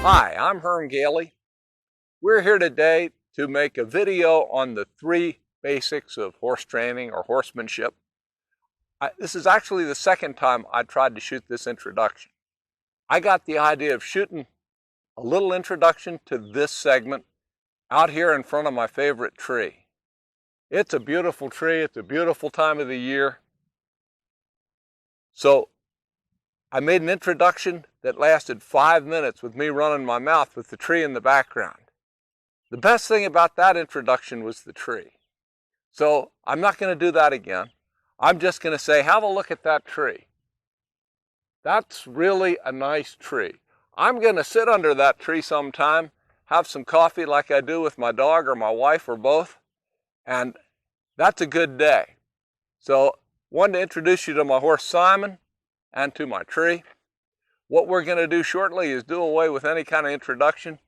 Hi, I'm Herm Gailey. We're here today to make a video on the 3 basics of horse training or horsemanship. This is actually the second time I tried to shoot this introduction. I got the idea of shooting a little introduction to this segment out here in front of my favorite tree. It's a beautiful tree. It's a beautiful time of the year. So I made an introduction that lasted 5 minutes with me running my mouth with the tree in the background. The best thing about that introduction was the tree. So I'm not going to do that again. I'm just going to say, have a look at that tree. That's really a nice tree. I'm going to sit under that tree sometime, have some coffee like I do with my dog or my wife or both, and that's a good day. So I wanted to introduce you to my horse Simon and to my tree. What we're going to do shortly is do away with any kind of introduction,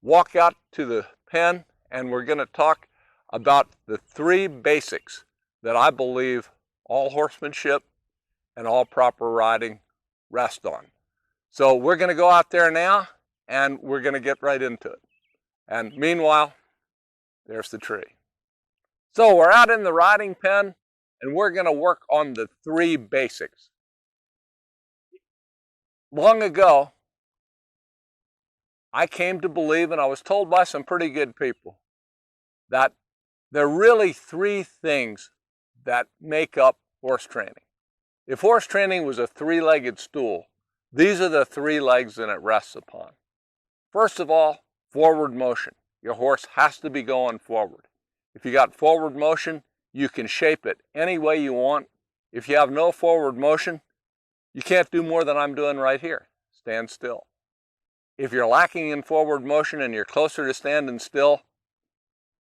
walk out to the pen, and we're going to talk about the 3 basics that I believe all horsemanship and all proper riding rest on. So we're going to go out there now and we're going to get right into it. And meanwhile, there's the tree. So we're out in the riding pen and we're going to work on the 3 basics. Long ago, I came to believe, and I was told by some pretty good people, that there are really 3 things that make up horse training. If horse training was a 3-legged stool, these are the 3 legs that it rests upon. First of all, forward motion. Your horse has to be going forward. If you got forward motion, you can shape it any way you want. If you have no forward motion, you can't do more than I'm doing right here. Stand still. If you're lacking in forward motion and you're closer to standing still,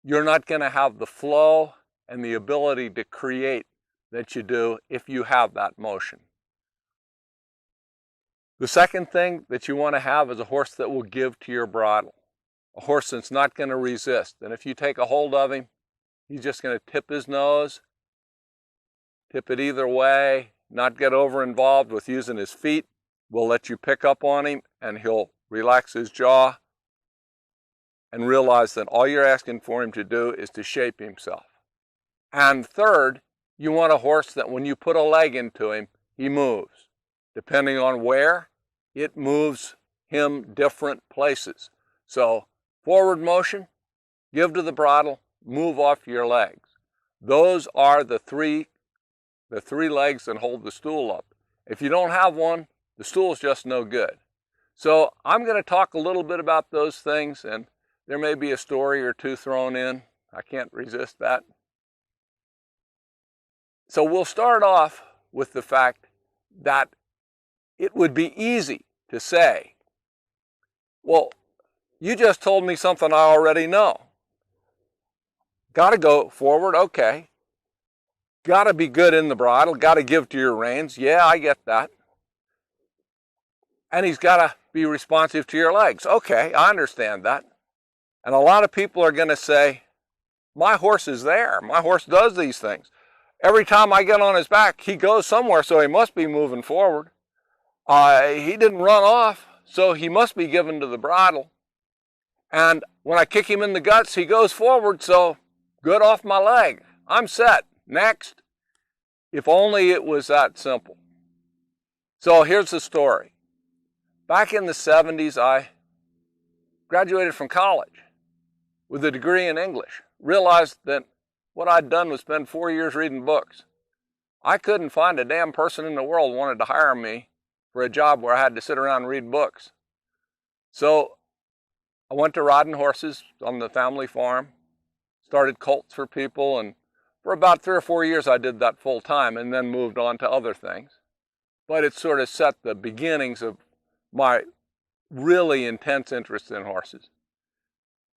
you're not going to have the flow and the ability to create that you do if you have that motion. The second thing that you want to have is a horse that will give to your bridle. A horse that's not going to resist. And if you take a hold of him, he's just going to tip his nose, tip it either way, not get over involved with using his feet. We'll let you pick up on him and he'll relax his jaw and realize that all you're asking for him to do is to shape himself. And third, you want a horse that when you put a leg into him, he moves. Depending on where, it moves him different places. So forward motion, give to the bridle, move off your legs. Those are the three legs that hold the stool up. If you don't have one, the stool's just no good. So I'm going to talk a little bit about those things, and there may be a story or 2 thrown in. I can't resist that. So we'll start off with the fact that it would be easy to say, well, you just told me something I already know. Got to go forward, okay. Got to be good in the bridle, got to give to your reins. Yeah, I get that. And he's got to be responsive to your legs. Okay, I understand that. And a lot of people are going to say, my horse is there. My horse does these things. Every time I get on his back, he goes somewhere, so he must be moving forward. He didn't run off, so he must be given to the bridle. And when I kick him in the guts, he goes forward, so good off my leg. I'm set. Next. If only it was that simple. So here's the story. Back in the 70s, I graduated from college with a degree in English. Realized that what I'd done was spend 4 years reading books. I couldn't find a damn person in the world who wanted to hire me for a job where I had to sit around and read books. So I went to riding horses on the family farm, started colts for people, and for about 3 or 4 years I did that full time and then moved on to other things. But it sort of set the beginnings of my really intense interest in horses.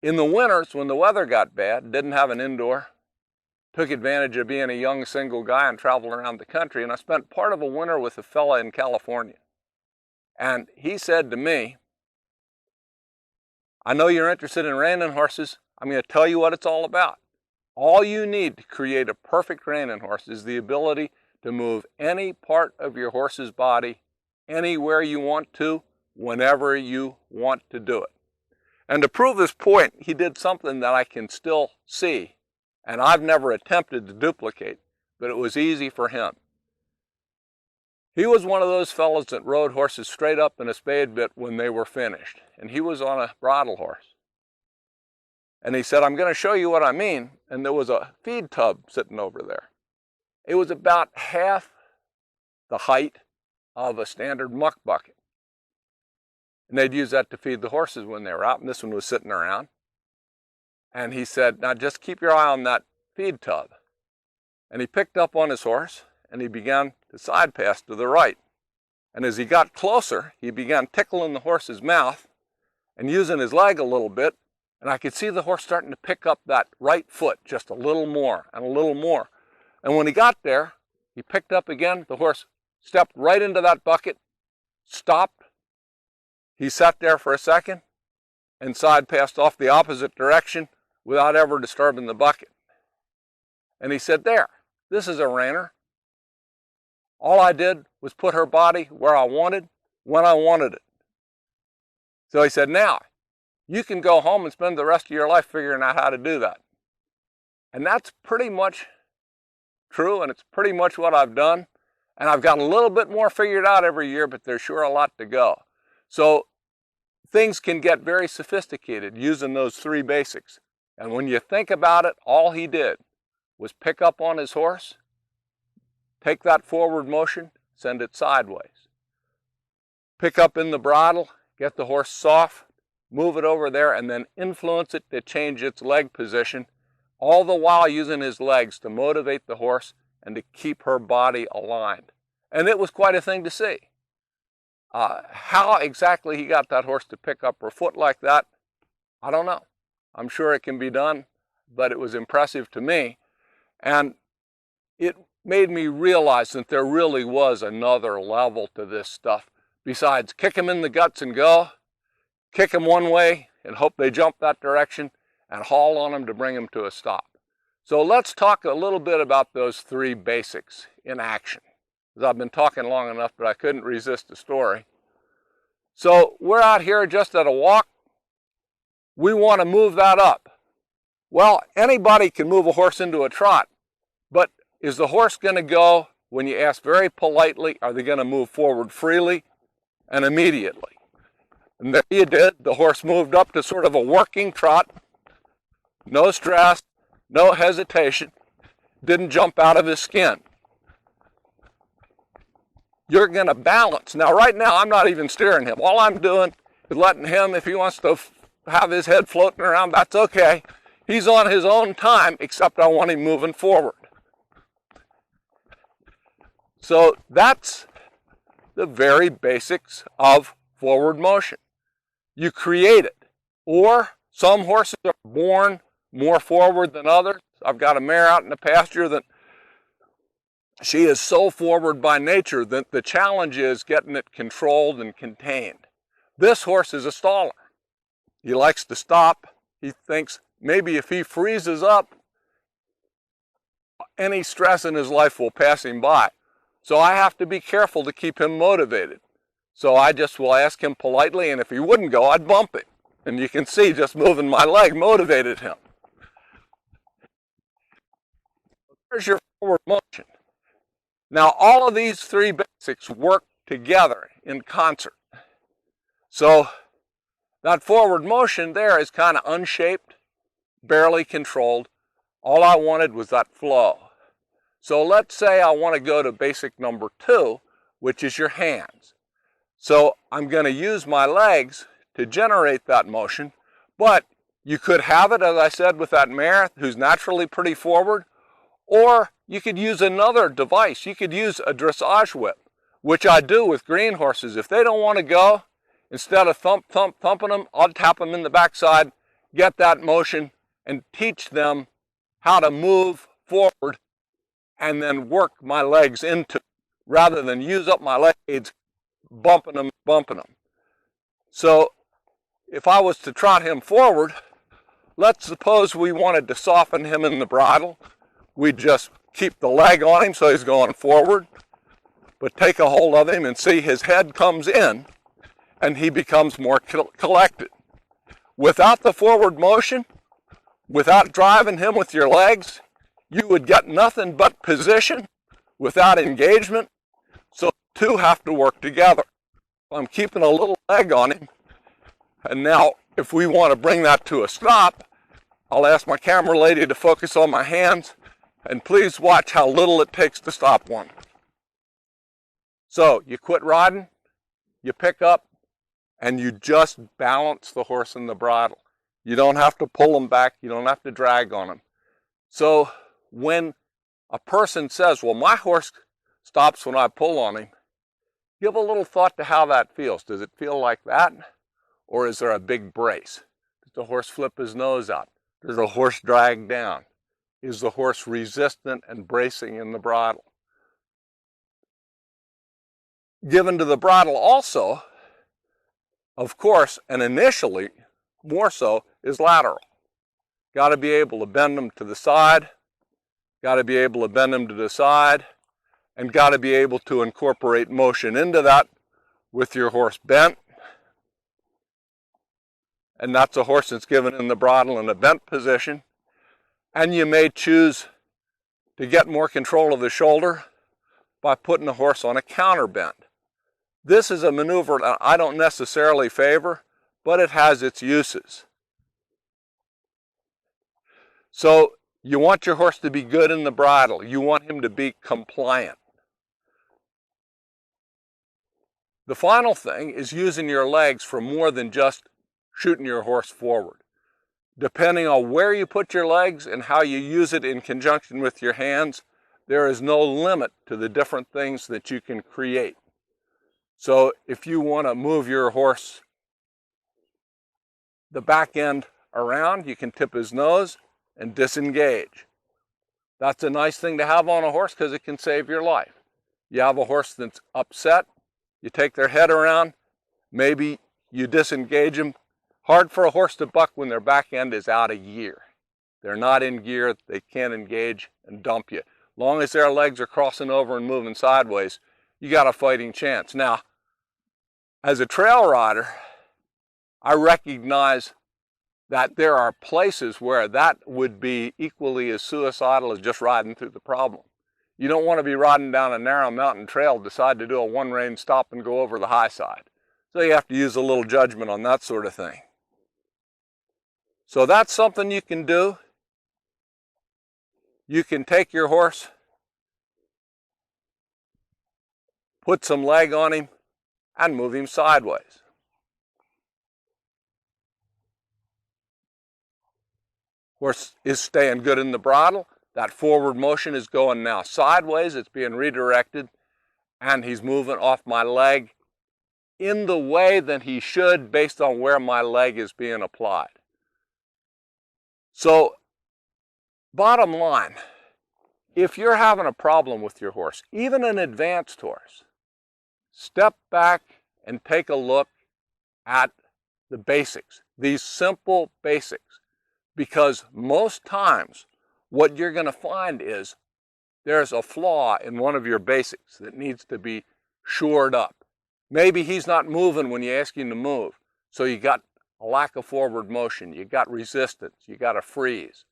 In the winters, when the weather got bad, didn't have an indoor, took advantage of being a young single guy and traveled around the country, and I spent part of a winter with a fella in California. And he said to me, I know you're interested in reining horses. I'm going to tell you what it's all about. All you need to create a perfect reining horse is the ability to move any part of your horse's body anywhere you want to whenever you want to do it. And to prove his point, he did something that I can still see, and I've never attempted to duplicate, but it was easy for him. He was one of those fellows that rode horses straight up in a spade bit when they were finished, and he was on a bridle horse. And he said, I'm going to show you what I mean, and there was a feed tub sitting over there. It was about half the height of a standard muck bucket. And they'd use that to feed the horses when they were out, and this one was sitting around. And he said, now just keep your eye on that feed tub. And he picked up on his horse, and he began to side pass to the right. And as he got closer, he began tickling the horse's mouth and using his leg a little bit, and I could see the horse starting to pick up that right foot just a little more and a little more. And when he got there, he picked up again, the horse stepped right into that bucket, stopped. He sat there for a second and side passed off the opposite direction without ever disturbing the bucket. And he said, there, this is a reiner. All I did was put her body where I wanted, when I wanted it. So he said, now, you can go home and spend the rest of your life figuring out how to do that. And that's pretty much true, and it's pretty much what I've done. And I've got a little bit more figured out every year, but there's sure a lot to go. So things can get very sophisticated using those three basics. And when you think about it, all he did was pick up on his horse, take that forward motion, send it sideways. Pick up in the bridle, get the horse soft, move it over there, and then influence it to change its leg position, all the while using his legs to motivate the horse and to keep her body aligned. And it was quite a thing to see. How exactly he got that horse to pick up her foot like that, I don't know. I'm sure it can be done, but it was impressive to me. And it made me realize that there really was another level to this stuff. Besides kick him in the guts and go, kick him one way and hope they jump that direction, and haul on him to bring him to a stop. So let's talk a little bit about those three basics in action. Because I've been talking long enough, but I couldn't resist a story. So we're out here just at a walk. We want to move that up. Well, anybody can move a horse into a trot, but is the horse going to go, when you ask very politely, are they going to move forward freely and immediately? And there you did. The horse moved up to sort of a working trot. No stress, no hesitation. Didn't jump out of his skin. You're going to balance. Now, right now, I'm not even steering him. All I'm doing is letting him, if he wants to have his head floating around, that's okay. He's on his own time, except I want him moving forward. So that's the very basics of forward motion. You create it. Or some horses are born more forward than others. I've got a mare out in the pasture that she is so forward by nature that the challenge is getting it controlled and contained. This horse is a staller. He likes to stop. He thinks maybe if he freezes up, any stress in his life will pass him by. So I have to be careful to keep him motivated. So I just will ask him politely, and if he wouldn't go, I'd bump him. And you can see just moving my leg motivated him. There's your forward motion. Now, all of these three basics work together in concert. So that forward motion there is kind of unshaped, barely controlled. All I wanted was that flow. So let's say I want to go to basic number 2, which is your hands. So I'm going to use my legs to generate that motion, but you could have it, as I said, with that mare who's naturally pretty forward, or you could use another device. You could use a dressage whip, which I do with green horses. If they don't want to go, instead of thumping them, I'll tap them in the backside, get that motion, and teach them how to move forward and then work my legs into it, rather than use up my legs, bumping them. So if I was to trot him forward, let's suppose we wanted to soften him in the bridle. We'd just keep the leg on him so he's going forward, but take a hold of him and see his head comes in, and he becomes more collected. Without the forward motion, without driving him with your legs, you would get nothing but position without engagement. So the two have to work together. I'm keeping a little leg on him, and now if we want to bring that to a stop, I'll ask my camera lady to focus on my hands, and please watch how little it takes to stop one. So you quit riding, you pick up, and you just balance the horse in the bridle. You don't have to pull him back, you don't have to drag on him. So when a person says, well, my horse stops when I pull on him, give a little thought to how that feels. Does it feel like that? Or is there a big brace? Does the horse flip his nose out? Does the horse drag down? Is the horse resistant and bracing in the bridle? Given to the bridle also, of course, and initially more so, is lateral. Got to be able to bend them to the side, got to be able to bend them to the side, and got to be able to incorporate motion into that with your horse bent. And that's a horse that's given in the bridle in a bent position. And you may choose to get more control of the shoulder by putting the horse on a counter bend. This is a maneuver that I don't necessarily favor, but it has its uses. So you want your horse to be good in the bridle. You want him to be compliant. The final thing is using your legs for more than just shooting your horse forward. Depending on where you put your legs and how you use it in conjunction with your hands, there is no limit to the different things that you can create. So if you want to move your horse the back end around, you can tip his nose and disengage. That's a nice thing to have on a horse because it can save your life. You have a horse that's upset, you take their head around, maybe you disengage them. Hard for a horse to buck when their back end is out of gear. They're not in gear, they can't engage and dump you. Long as their legs are crossing over and moving sideways, you got a fighting chance. Now, as a trail rider, I recognize that there are places where that would be equally as suicidal as just riding through the problem. You don't want to be riding down a narrow mountain trail, decide to do a one-rein stop and go over the high side. So you have to use a little judgment on that sort of thing. So that's something you can do. You can take your horse, put some leg on him, and move him sideways. Horse is staying good in the bridle. That forward motion is going now sideways. It's being redirected, and he's moving off my leg in the way that he should based on where my leg is being applied. So, bottom line, if you're having a problem with your horse, even an advanced horse, step back and take a look at the basics, these simple basics, because most times what you're going to find is there's a flaw in one of your basics that needs to be shored up. Maybe he's not moving when you ask him to move, so you got a lack of forward motion, you got resistance, you got a freeze.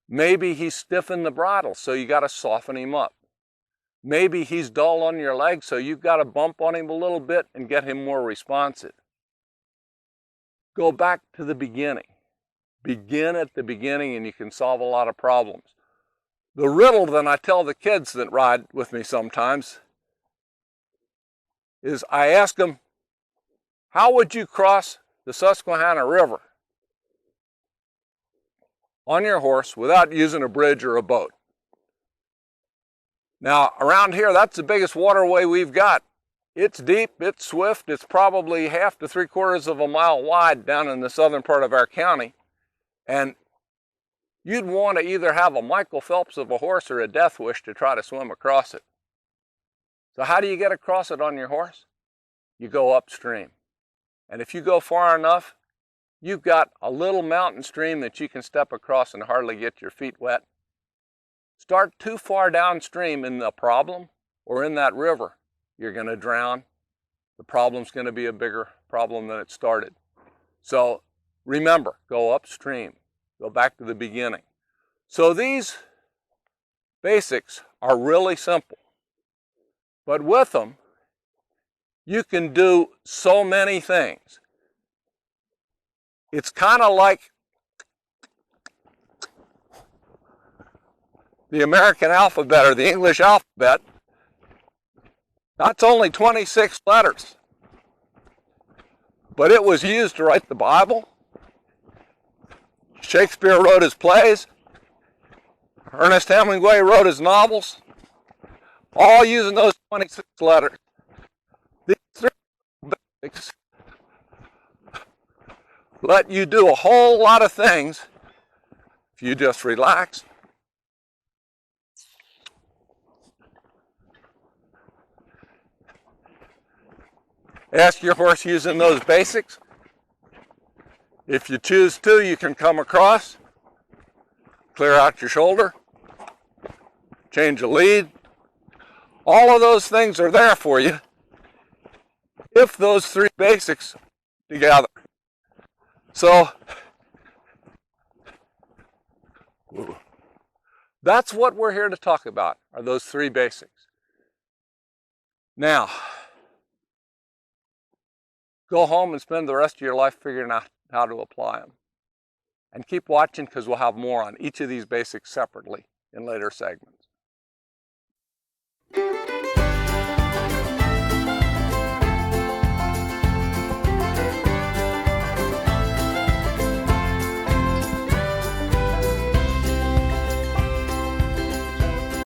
Maybe he's stiff in the bridle, so you got to soften him up. Maybe he's dull on your leg, so you've got to bump on him a little bit and get him more responsive. Go back to the beginning. Begin at the beginning and you can solve a lot of problems. The riddle that I tell the kids that ride with me sometimes is I ask them, how would you cross the Susquehanna River on your horse without using a bridge or a boat? Now, around here, that's the biggest waterway we've got. It's deep, it's swift, it's probably 1/2 to 3/4 of a mile wide down in the southern part of our county. And you'd want to either have a Michael Phelps of a horse or a death wish to try to swim across it. So how do you get across it on your horse? You go upstream. And if you go far enough, you've got a little mountain stream that you can step across and hardly get your feet wet. Start too far downstream in the problem or in that river, you're going to drown. the problem's going to be a bigger problem than it started. So remember, go upstream, go back to the beginning. So these basics are really simple, but with them, you can do so many things. It's kind of like the American alphabet or the English alphabet. That's only 26 letters, but it was used to write the Bible. Shakespeare wrote his plays. Ernest Hemingway wrote his novels, all using those 26 letters. These three basics let you do a whole lot of things if you just relax. Ask your horse using those basics. If you choose to, you can come across, clear out your shoulder, change the lead. All of those things are there for you if those three basics together. So that's what we're here to talk about, are those three basics. Now, go home and spend the rest of your life figuring out how to apply them. And keep watching, because we'll have more on each of these basics separately in later segments.